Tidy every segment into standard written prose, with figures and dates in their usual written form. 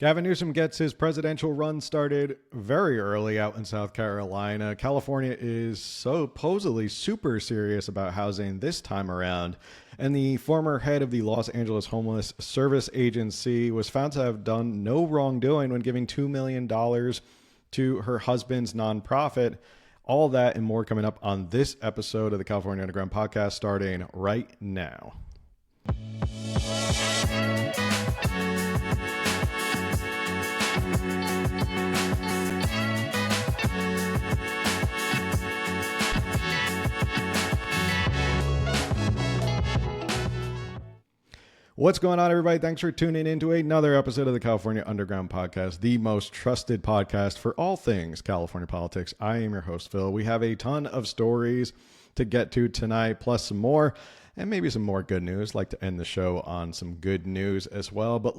Gavin Newsom gets his presidential run started very early out in South Carolina. California is supposedly super serious about housing this time around. And the former head of the Los Angeles Homeless Service Agency was found to have done no wrongdoing when giving $2 million to her husband's nonprofit. All that and more coming up on this episode of the California Underground podcast, starting right now. What's going on, everybody? Thanks for tuning in to another episode of the California Underground podcast, the most trusted podcast for all things California politics. I am your host, Phil. We have a ton of stories to get to tonight, plus some more, and maybe some more good news. I'd like to end the show on some good news as well. But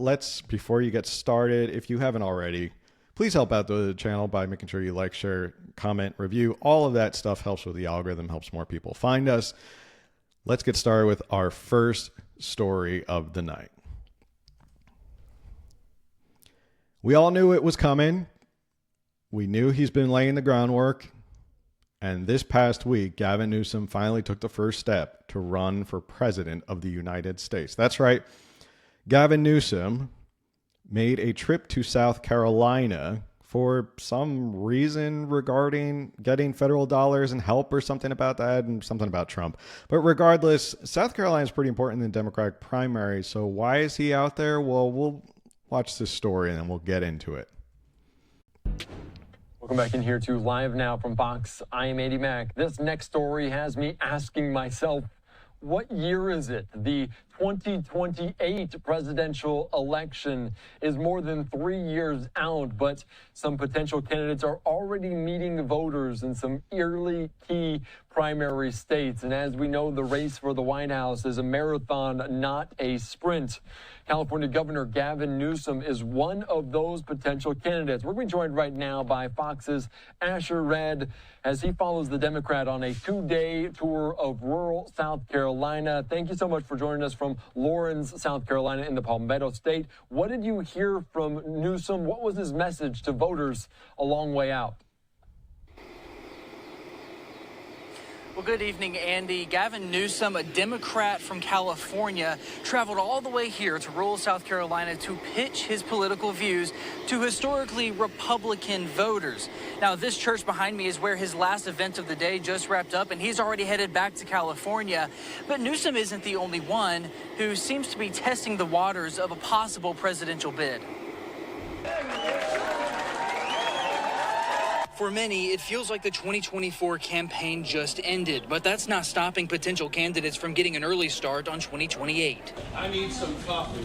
before you get started, if you haven't already, please help out the channel by making sure you like, share, comment, review. All of that stuff helps with the algorithm, helps more people find us. Let's get started with our first story of the night. We all knew it was coming. We knew he's been laying the groundwork. And this past week, Gavin Newsom finally took the first step to run for president of the United States. That's right. Gavin Newsom made a trip to South Carolina for some reason regarding getting federal dollars and help or something about that and something about Trump. But regardless, South Carolina is pretty important in the Democratic primary. So why is he out there? Well, we'll watch this story and then we'll get into it. Welcome back in here to Live Now from Fox. I am Andy Mack. This next story has me asking myself, what year is it? The 2028 presidential election is more than 3 years out, but some potential candidates are already meeting voters in some early key primary states. And as we know, the race for the White House is a marathon, not a sprint. California Governor Gavin Newsom is one of those potential candidates. We're being joined right now by Fox's Asher Red as he follows the Democrat on a 2-day tour of rural South Carolina. Thank you so much for joining us from Lawrence, South Carolina in the Palmetto State. What did you hear from Newsom? What was his message to voters a long way out? Well, good evening, Andy. Gavin Newsom, a Democrat from California, traveled all the way here to rural South Carolina to pitch his political views to historically Republican voters. Now, this church behind me is where his last event of the day just wrapped up, and he's already headed back to California. But Newsom isn't the only one who seems to be testing the waters of a possible presidential bid. For many, it feels like the 2024 campaign just ended, but that's not stopping potential candidates from getting an early start on 2028. I need some coffee.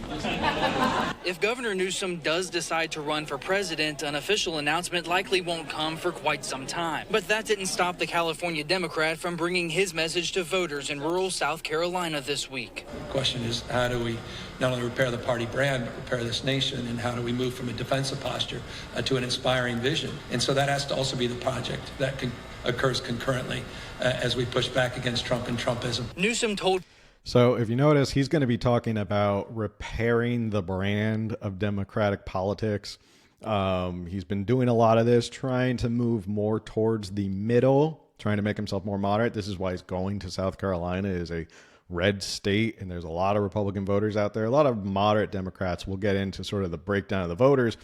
If Governor Newsom does decide to run for president, an official announcement likely won't come for quite some time. But that didn't stop the California Democrat from bringing his message to voters in rural South Carolina this week. The question is, how do we not only repair the party brand, but repair this nation, and how do we move from a defensive posture to an inspiring vision? And so that has to also be the project that occurs concurrently as we push back against Trump and Trumpism. Newsom told... So if you notice, he's going to be talking about repairing the brand of Democratic politics. He's been doing a lot of this, trying to move more towards the middle, trying to make himself more moderate. This is why he's going to South Carolina, is a red state, and there's a lot of Republican voters out there, a lot of moderate Democrats. We'll get into sort of the breakdown of the voters,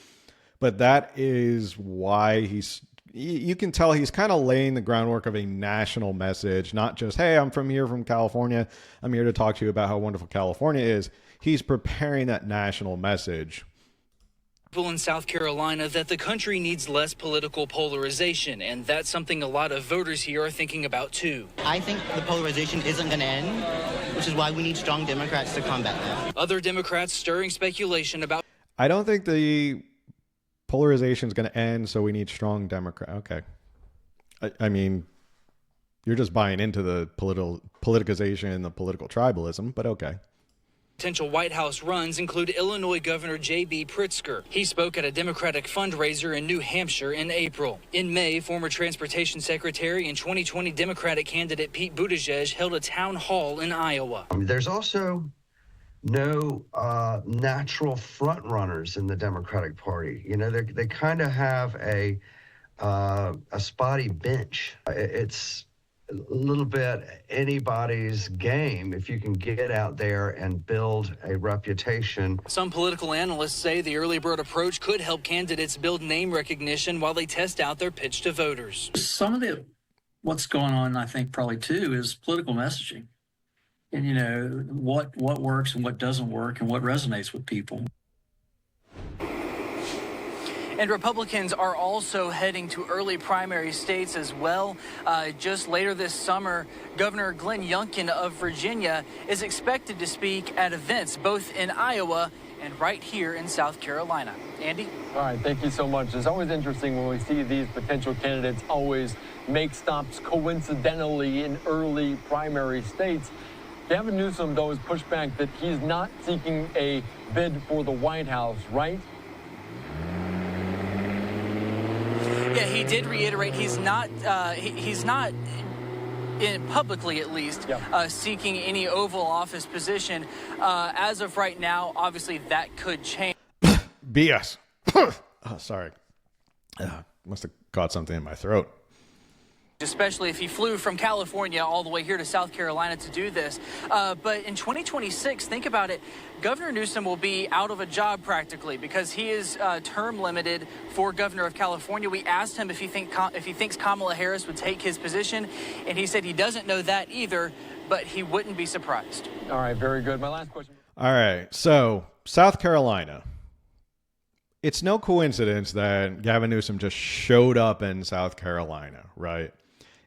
but that is why you can tell he's kind of laying the groundwork of a national message, not just, hey, I'm from California. I'm here to talk to you about how wonderful California is. He's preparing that national message. People in South Carolina that the country needs less political polarization, and that's something a lot of voters here are thinking about too. I think the polarization isn't going to end, which is why we need strong Democrats to combat that. Other Democrats stirring speculation about... I don't think the polarization is going to end, so we need strong Democrats. Okay. I mean, you're just buying into the politicization and the political tribalism, but okay. Potential White House runs include Illinois Governor J.B. Pritzker. He spoke at a Democratic fundraiser in New Hampshire in April. In May, former Transportation Secretary and 2020 Democratic candidate Pete Buttigieg held a town hall in Iowa. There's also no natural front runners in the Democratic Party. You know, they kind of have a spotty bench. It's a little bit anybody's game if you can get out there and build a reputation. Some political analysts say the early bird approach could help candidates build name recognition while they test out their pitch to voters. Some of what's going on, I think, probably too, is political messaging. And, you know, what works and what doesn't work and what resonates with people. And Republicans are also heading to early primary states as well. Just later this summer, Governor Glenn Youngkin of Virginia is expected to speak at events both in Iowa and right here in South Carolina. Andy? All right, thank you so much. It's always interesting when we see these potential candidates always make stops coincidentally in early primary states. Gavin Newsom, though, has pushed back that he's not seeking a bid for the White House, right? Yeah, he did reiterate he's not publicly at least seeking any Oval Office position. As of right now, obviously that could change. BS. Oh, sorry. Must have caught something in my throat. Especially if he flew from California all the way here to South Carolina to do this. But in 2026, think about it, Governor Newsom will be out of a job practically because he is term limited for governor of California. We asked him if he thinks Kamala Harris would take his position, and he said he doesn't know that either, but he wouldn't be surprised. All right, very good. My last question. All right, so South Carolina. It's no coincidence that Gavin Newsom just showed up in South Carolina, right?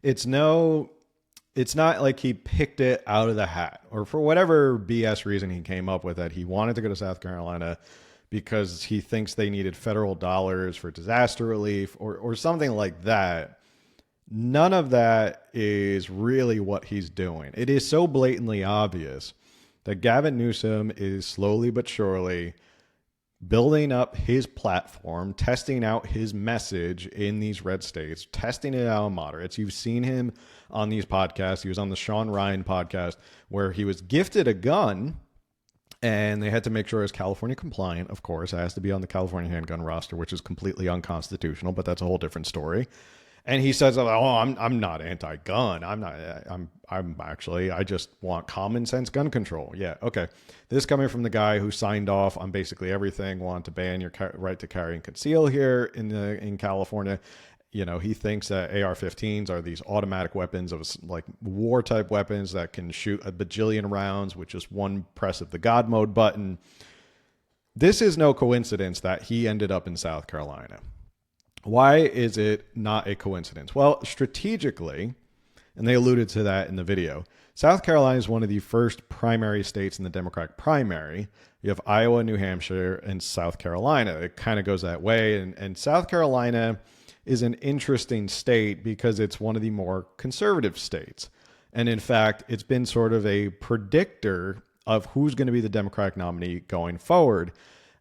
It's not like he picked it out of the hat or for whatever BS reason he came up with that he wanted to go to South Carolina because he thinks they needed federal dollars for disaster relief or something like that. None of that is really what he's doing. It is so blatantly obvious that Gavin Newsom is slowly but surely building up his platform, testing out his message in these red states, testing it out on moderates. You've seen him on these podcasts. He was on the Sean Ryan podcast where he was gifted a gun and they had to make sure it's California compliant. Of course, it has to be on the California handgun roster, which is completely unconstitutional, but that's a whole different story. And he says, "Oh, I'm not anti-gun. I'm actually, I just want common sense gun control." Yeah, okay. This coming from the guy who signed off on basically everything, wanted to ban your right to carry and conceal here in California. You know, he thinks that AR-15s are these automatic weapons of like war type weapons that can shoot a bajillion rounds with just one press of the God mode button. This is no coincidence that he ended up in South Carolina. Why is it not a coincidence? Well, strategically, and they alluded to that in the video, South Carolina is one of the first primary states in the Democratic primary. You have Iowa, New Hampshire, and South Carolina. It kind of goes that way. And South Carolina is an interesting state because it's one of the more conservative states. And in fact, it's been sort of a predictor of who's going to be the Democratic nominee going forward.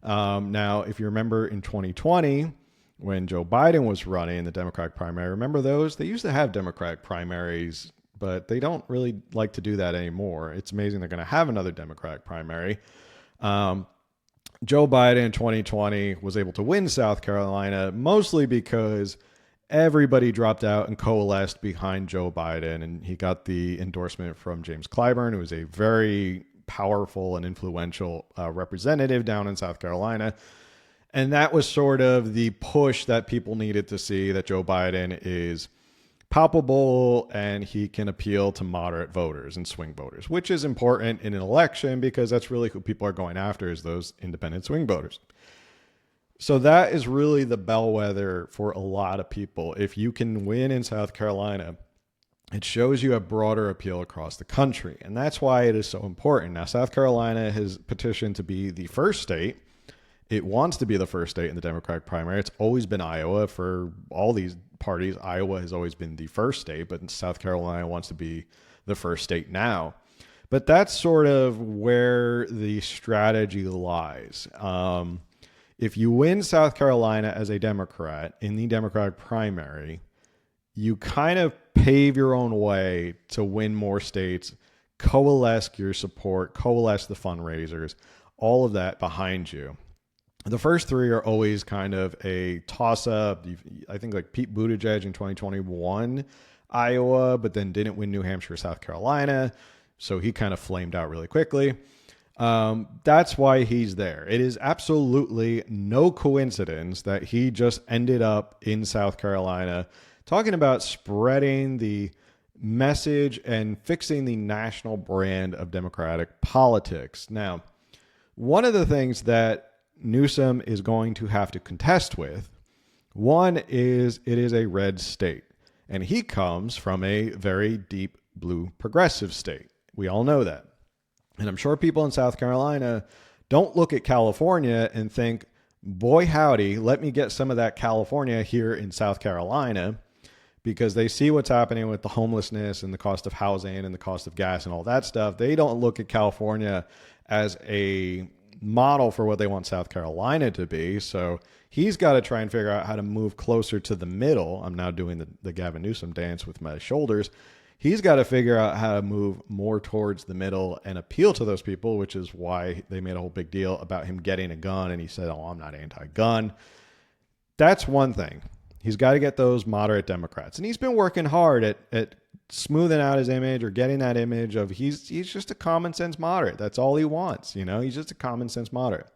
Now, if you remember in 2020, when Joe Biden was running in the Democratic primary, remember those? They used to have Democratic primaries, but they don't really like to do that anymore. It's amazing they're going to have another Democratic primary. Joe Biden in 2020 was able to win South Carolina mostly because everybody dropped out and coalesced behind Joe Biden, and he got the endorsement from James Clyburn, who is a very powerful and influential representative down in South Carolina. And that was sort of the push that people needed to see that Joe Biden is palpable and he can appeal to moderate voters and swing voters, which is important in an election because that's really who people are going after, is those independent swing voters. So that is really the bellwether for a lot of people. If you can win in South Carolina, it shows you a broader appeal across the country. And that's why it is so important. Now, South Carolina has petitioned to be the first state. It wants to be the first state in the Democratic primary. It's always been Iowa for all these parties. Iowa has always been the first state, but South Carolina wants to be the first state now. But that's sort of where the strategy lies. If you win South Carolina as a Democrat in the Democratic primary, you kind of pave your own way to win more states coalesce your support, coalesce the fundraisers, all of that behind you. The first three are always kind of a toss-up. I think like Pete Buttigieg in 2021, Iowa, but then didn't win New Hampshire, South Carolina. So he kind of flamed out really quickly. That's why he's there. It is absolutely no coincidence that he just ended up in South Carolina talking about spreading the message and fixing the national brand of Democratic politics. Now, one of the things that Newsom is going to have to contest with, one is it is a red state, and he comes from a very deep blue progressive state. We all know that. And I'm sure people in South Carolina don't look at California and think, boy, howdy, let me get some of that California here in South Carolina, because they see what's happening with the homelessness and the cost of housing and the cost of gas and all that stuff. They don't look at California as a model for what they want South Carolina to be. So he's got to try and figure out how to move closer to the middle. I'm now doing the Gavin Newsom dance with my shoulders. He's got to figure out how to move more towards the middle and appeal to those people, which is why they made a whole big deal about him getting a gun. And he said, oh, I'm not anti-gun. That's one thing. He's got to get those moderate Democrats. And he's been working hard at smoothing out his image, or getting that image of he's just a common sense moderate. That's all he wants. You know, he's just a common sense moderate.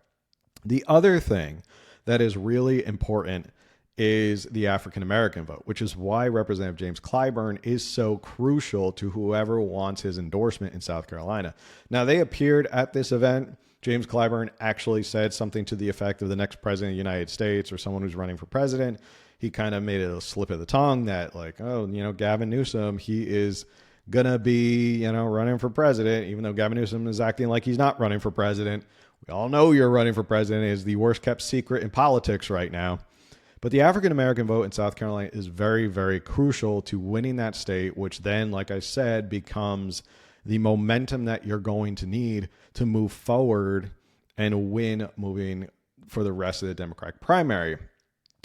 The other thing that is really important is the African American vote, which is why Representative James Clyburn is so crucial to whoever wants his endorsement in South Carolina. Now, they appeared at this event. James Clyburn actually said something to the effect of the next president of the United States, or someone who's running for president. He kind of made it a slip of the tongue that, like, oh, you know, Gavin Newsom, he is going to be, you know, running for president, even though Gavin Newsom is acting like he's not running for president. We all know you're running for president. It is the worst kept secret in politics right now. But the African American vote in South Carolina is very, very crucial to winning that state, which then, like I said, becomes the momentum that you're going to need to move forward and win moving for the rest of the Democratic primary.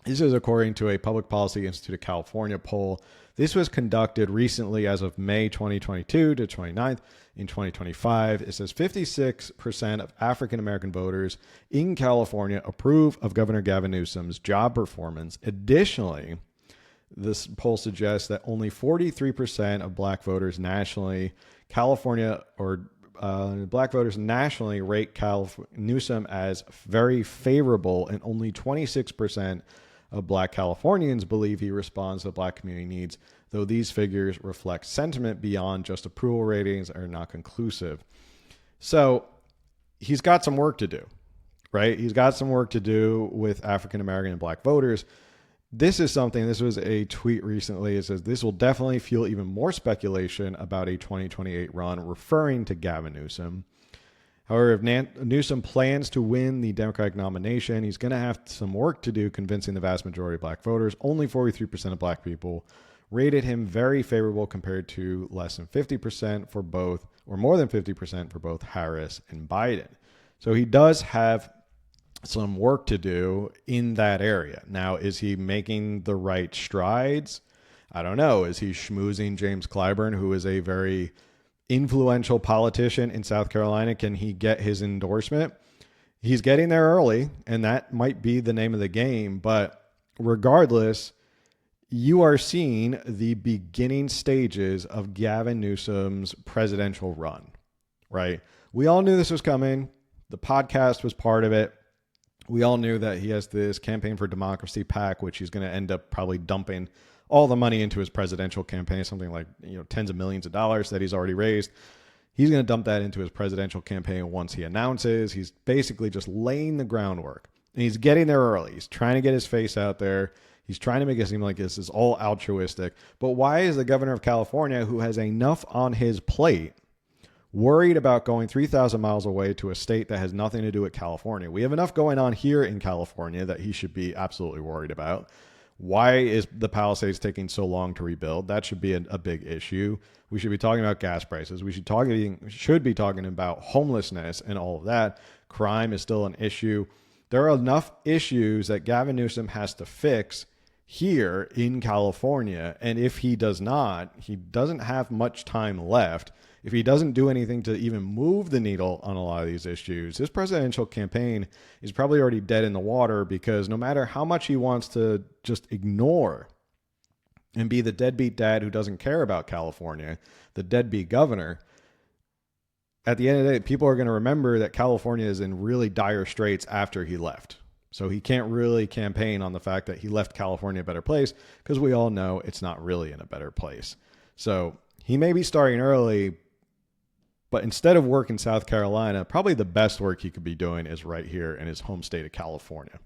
This is according to a Public Policy Institute of California poll. This was conducted recently as of May 2022 to 29th in 2025. It says 56% of African American voters in California approve of Governor Gavin Newsom's job performance. Additionally, this poll suggests that only 43% of black voters nationally, black voters nationally rate Newsom as very favorable, and only 26% of black Californians believe he responds to black community needs, though these figures reflect sentiment beyond just approval ratings are not conclusive. So he's got some work to do, right? He's got some work to do with African American and black voters. This was a tweet recently. It says, this will definitely fuel even more speculation about a 2028 run, referring to Gavin Newsom. However, if Newsom plans to win the Democratic nomination, he's going to have some work to do convincing the vast majority of black voters. Only 43% of black people rated him very favorable, compared to less than 50% for both, or more than 50% for both Harris and Biden. So he does have some work to do in that area. Now, is he making the right strides? I don't know. Is he schmoozing James Clyburn, who is a very influential politician in South Carolina? Can he get his endorsement? He's getting there early, and that might be the name of the game. But regardless, you are seeing the beginning stages of Gavin Newsom's presidential run, right? We all knew this was coming. The podcast was part of it. We all knew that he has this Campaign for Democracy PAC, which he's going to end up probably dumping all the money into his presidential campaign, something like, you know, tens of millions of dollars that he's already raised. He's going to dump that into his presidential campaign once he announces. He's basically just laying the groundwork, and he's getting there early. He's trying to get his face out there. He's trying to make it seem like this is all altruistic. But why is the governor of California, who has enough on his plate, worried about going 3,000 miles away to a state that has nothing to do with California? We have enough going on here in California that he should be absolutely worried about. Why is the Palisades taking so long to rebuild? That should be a big issue. We should be talking about gas prices. We should be talking about homelessness and all of that. Crime is still an issue. There are enough issues that Gavin Newsom has to fix here in California. And if he does not, he doesn't have much time left. if he doesn't do anything to even move the needle on a lot of these issues, his presidential campaign is probably already dead in the water, because no matter how much he wants to just ignore and be the deadbeat dad who doesn't care about California, the deadbeat governor, at the end of the day, people are going to remember that California is in really dire straits after he left. So he can't really campaign on the fact that he left California a better place, because we all know it's not really in a better place. So he may be starting early, but instead of work in South Carolina, probably the best work he could be doing is right here in his home state of California.